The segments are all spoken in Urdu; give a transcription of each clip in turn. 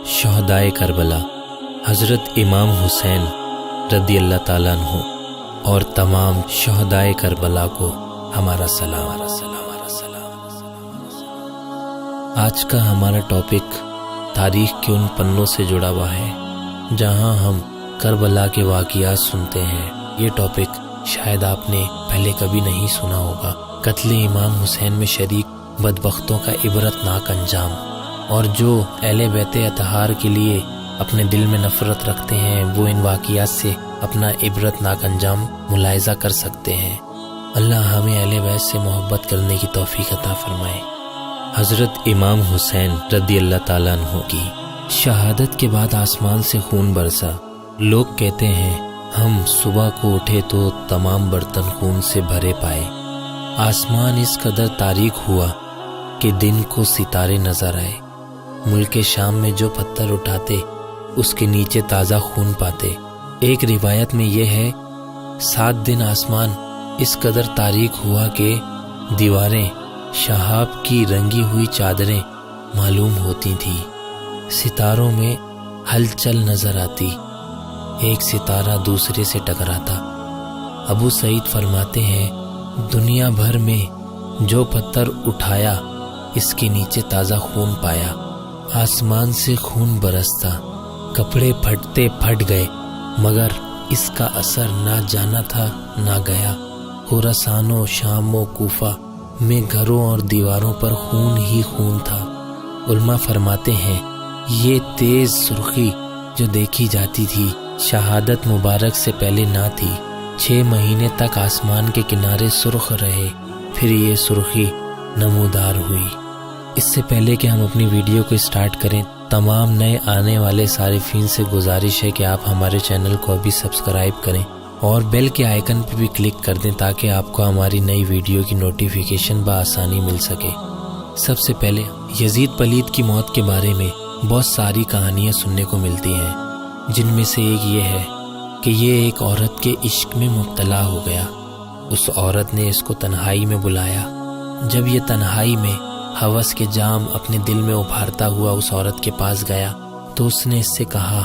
شہدائے کربلا حضرت امام حسین رضی اللہ تعالیٰ عنہ اور تمام شہدائے کربلا کو ہمارا سلام۔ آج کا ہمارا ٹاپک تاریخ کے ان پنوں سے جڑا ہوا ہے جہاں ہم کربلا کے واقعات سنتے ہیں۔ یہ ٹاپک شاید آپ نے پہلے کبھی نہیں سنا ہوگا۔ قتل امام حسین میں شریک بدبختوں کا عبرتناک انجام، اور جو اہل بیت اطہار کے لیے اپنے دل میں نفرت رکھتے ہیں وہ ان واقعات سے اپنا عبرتناک انجام ملاحظہ کر سکتے ہیں۔ اللہ ہمیں اہل بیت سے محبت کرنے کی توفیق عطا فرمائے۔ حضرت امام حسین رضی اللہ تعالیٰ عنہ کی شہادت کے بعد آسمان سے خون برسا۔ لوگ کہتے ہیں ہم صبح کو اٹھے تو تمام برتن خون سے بھرے پائے۔ آسمان اس قدر تاریک ہوا کہ دن کو ستارے نظر آئے۔ ملک شام میں جو پتھر اٹھاتے اس کے نیچے تازہ خون پاتے۔ ایک روایت میں یہ ہے 7 دن آسمان اس قدر تاریک ہوا کہ دیواریں شہاب کی رنگی ہوئی چادریں معلوم ہوتی تھیں۔ ستاروں میں ہلچل نظر آتی، ایک ستارہ دوسرے سے ٹکراتا۔ ابو سعید فرماتے ہیں دنیا بھر میں جو پتھر اٹھایا اس کے نیچے تازہ خون پایا۔ آسمان سے خون برستا، کپڑے پھٹتے پھٹ گئے، مگر اس کا اثر نہ جانا تھا نہ گیا۔ خراسان و شام و کوفہ میں گھروں اور دیواروں پر خون ہی خون تھا۔ علماء فرماتے ہیں یہ تیز سرخی جو دیکھی جاتی تھی شہادت مبارک سے پہلے نہ تھی۔ 6 مہینے تک آسمان کے کنارے سرخ رہے، پھر یہ سرخی نمودار ہوئی۔ اس سے پہلے کہ ہم اپنی ویڈیو کو اسٹارٹ کریں، تمام نئے آنے والے صارفین سے گزارش ہے کہ آپ ہمارے چینل کو ابھی سبسکرائب کریں اور بیل کے آئیکن پہ بھی کلک کر دیں تاکہ آپ کو ہماری نئی ویڈیو کی نوٹیفیکیشن بآسانی مل سکے۔ سب سے پہلے یزید پلید کی موت کے بارے میں بہت ساری کہانیاں سننے کو ملتی ہیں، جن میں سے ایک یہ ہے کہ یہ ایک عورت کے عشق میں مبتلا ہو گیا۔ اس عورت نے اس کو تنہائی میں بلایا۔ جب یہ تنہائی میں ہوس کے جام اپنے دل میں ابھارتا ہوا اس عورت کے پاس گیا تو اس نے اس سے کہا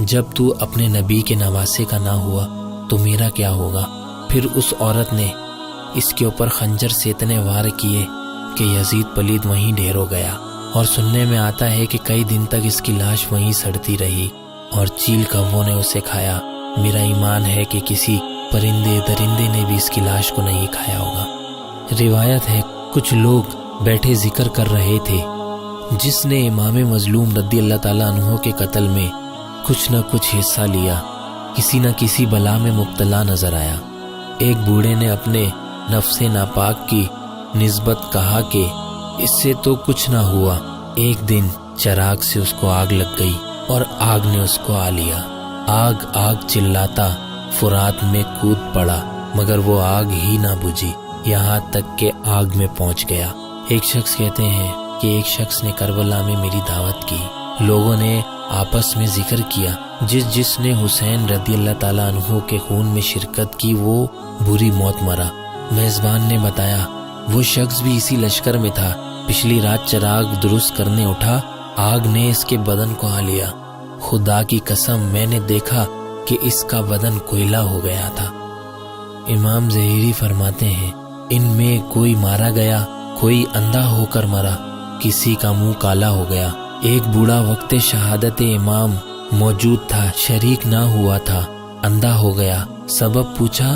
جب تو اپنے نبی کے نواسے کا نہ ہوا تو میرا کیا ہوگا؟ پھر اس عورت نے اس کے اوپر خنجر سے اتنے وار کیے کہ یزید پلید وہیں ڈھیر ہو گیا، اور سننے میں آتا ہے کہ کئی دن تک اس کی لاش وہیں سڑتی رہی اور چیل کووں نے اسے کھایا۔ میرا ایمان ہے کہ کسی پرندے درندے نے بھی اس کی لاش کو نہیں کھایا ہوگا۔ روایت ہے کچھ لوگ بیٹھے ذکر کر رہے تھے جس نے امام مظلوم رضی اللہ تعالیٰ عنہ کے قتل میں کچھ نہ کچھ حصہ لیا، کسی نہ کسی بلا میں مبتلا نظر آیا۔ ایک بوڑھے نے اپنے نفس ناپاک کی نسبت کہا کہ اس سے تو کچھ نہ ہوا۔ ایک دن چراغ سے اس کو آگ لگ گئی اور آگ نے اس کو آ لیا۔ آگ آگ چلاتا فرات میں کود پڑا، مگر وہ آگ ہی نہ بجھی، یہاں تک کہ آگ میں پہنچ گیا۔ ایک شخص کہتے ہیں کہ ایک شخص نے کربلا میں میری دعوت کی۔ لوگوں نے آپس میں ذکر کیا جس نے حسین رضی اللہ تعالیٰ عنہ کے خون میں شرکت کی وہ بری موت مرا۔ میزبان نے بتایا وہ شخص بھی اسی لشکر میں تھا۔ پچھلی رات چراغ درست کرنے اٹھا، آگ نے اس کے بدن کو آ لیا۔ خدا کی قسم میں نے دیکھا کہ اس کا بدن کوئلہ ہو گیا تھا۔ امام ظہیری فرماتے ہیں ان میں کوئی مارا گیا، کوئی اندھا ہو کر مرا، کسی کا منہ کالا ہو گیا۔ ایک بوڑھا وقت شہادت امام موجود تھا، شریک نہ ہوا تھا، اندھا ہو گیا۔ سبب پوچھا،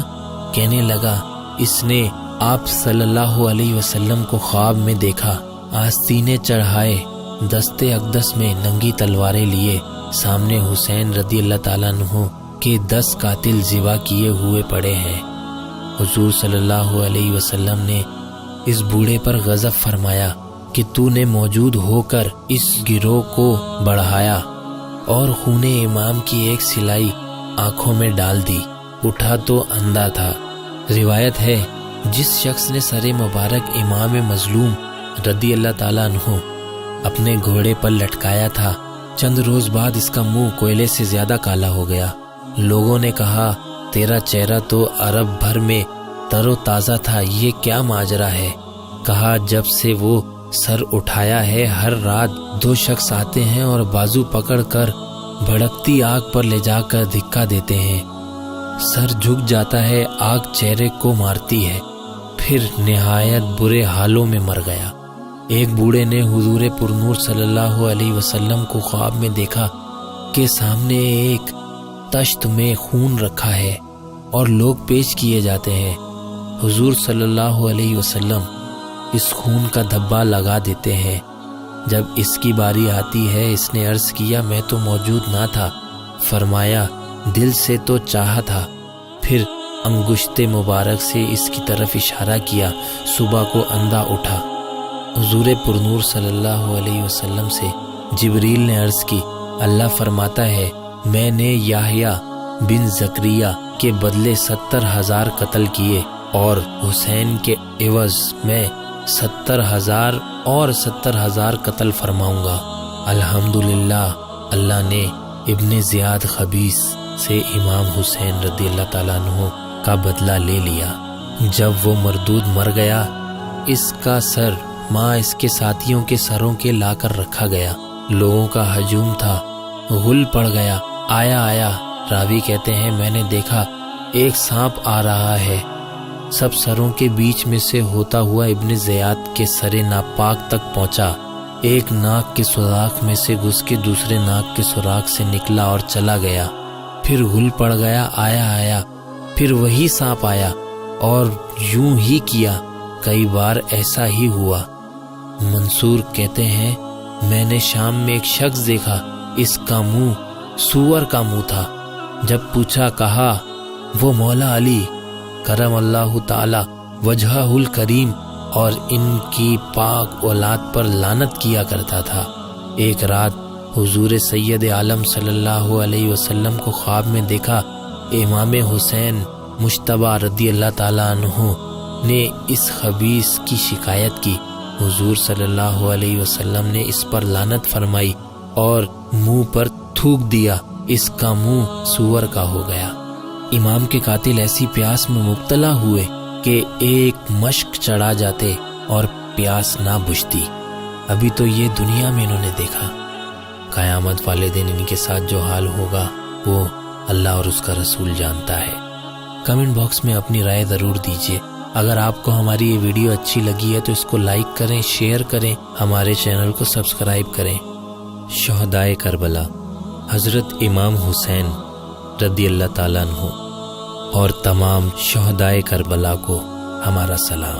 کہنے لگا اس نے آپ صلی اللہ علیہ وسلم کو خواب میں دیکھا، آستینے چڑھائے، دستے اقدس میں ننگی تلواریں لیے، سامنے حسین رضی اللہ تعالیٰ عنہ کے 10 قاتل ذبح کیے ہوئے پڑے ہیں۔ حضور صلی اللہ علیہ وسلم نے اس بوڑھے پر غضب فرمایا کہ تو نے موجود ہو کر اس گروہ کو بڑھایا اور خون امام کی ایک سلائی آنکھوں میں ڈال دی۔ اٹھا تو اندھا تھا۔ روایت ہے جس شخص نے سر مبارک امام مظلوم رضی اللہ تعالیٰ عنہ اپنے گھوڑے پر لٹکایا تھا، چند روز بعد اس کا منہ کوئلے سے زیادہ کالا ہو گیا۔ لوگوں نے کہا تیرا چہرہ تو عرب بھر میں تر و تازہ تھا، یہ کیا ماجرا ہے؟ کہا جب سے وہ سر اٹھایا ہے، ہر رات 2 شخص آتے ہیں اور بازو پکڑ کر بھڑکتی آگ پر لے جا کر دھکا دیتے ہیں۔ سر جھک جاتا ہے، آگ چہرے کو مارتی ہے، پھر نہایت برے حالوں میں مر گیا۔ ایک بوڑھے نے حضور پرنور صلی اللہ علیہ وسلم کو خواب میں دیکھا کہ سامنے ایک تشت میں خون رکھا ہے اور لوگ پیش کیے جاتے ہیں۔ حضور صلی اللہ علیہ وسلم اس خون کا دھبا لگا دیتے ہیں۔ جب اس کی باری آتی ہے، اس نے عرض کیا میں تو موجود نہ تھا۔ فرمایا دل سے تو چاہا تھا۔ پھر انگشت مبارک سے اس کی طرف اشارہ کیا۔ صبح کو اندھا اٹھا۔ حضور پرنور صلی اللہ علیہ وسلم سے جبریل نے عرض کی، اللہ فرماتا ہے میں نے یحییٰ بن زکریا کے بدلے 70,000 قتل کیے اور حسین کے عوض میں 70,000 اور 70,000 قتل فرماؤں گا۔ الحمدللہ اللہ نے ابن زیاد خبیث سے امام حسین رضی اللہ تعالیٰ عنہ کا بدلہ لے لیا۔ جب وہ مردود مر گیا، اس کا سر ماں اس کے ساتھیوں کے سروں کے لا کر رکھا گیا۔ لوگوں کا ہجوم تھا، غل پڑ گیا۔ آیا راوی کہتے ہیں میں نے دیکھا ایک سانپ آ رہا ہے، سب سروں کے بیچ میں سے ہوتا ہوا ابن زیاد کے سر ناپاک تک پہنچا، ایک ناک کے سوراخ میں سے گھس کے دوسرے ناک کے سوراخ سے نکلا اور چلا گیا، پھر غل پڑ گیا۔ آیا پھر وہی سانپ آیا اور یوں ہی کیا، کئی بار ایسا ہی ہوا۔ منصور کہتے ہیں میں نے شام میں ایک شخص دیکھا، اس کا منہ سور کا منہ تھا۔ جب پوچھا کہا وہ مولا علی کرم اللہ تعالی وجہہ الکریم اور ان کی پاک اولاد پر لعنت کیا کرتا تھا۔ ایک رات حضور سید عالم صلی اللہ علیہ وسلم کو خواب میں دیکھا، امام حسین مجتبی رضی اللہ تعالیٰ عنہ نے اس خبیث کی شکایت کی۔ حضور صلی اللہ علیہ وسلم نے اس پر لعنت فرمائی اور منہ پر تھوک دیا، اس کا منہ سور کا ہو گیا۔ امام کے قاتل ایسی پیاس میں مبتلا ہوئے کہ ایک مشک چڑھا جاتے اور پیاس نہ بجھتی۔ ابھی تو یہ دنیا میں انہوں نے دیکھا، قیامت والے دن ان کے ساتھ جو حال ہوگا وہ اللہ اور اس کا رسول جانتا ہے۔ کمنٹ باکس میں اپنی رائے ضرور دیجیے۔ اگر آپ کو ہماری یہ ویڈیو اچھی لگی ہے تو اس کو لائک کریں، شیئر کریں، ہمارے چینل کو سبسکرائب کریں۔ شہدائے کربلا حضرت امام حسین رضی اللہ تعالیٰ عنہ اور تمام شہدائے کربلا کو ہمارا سلام۔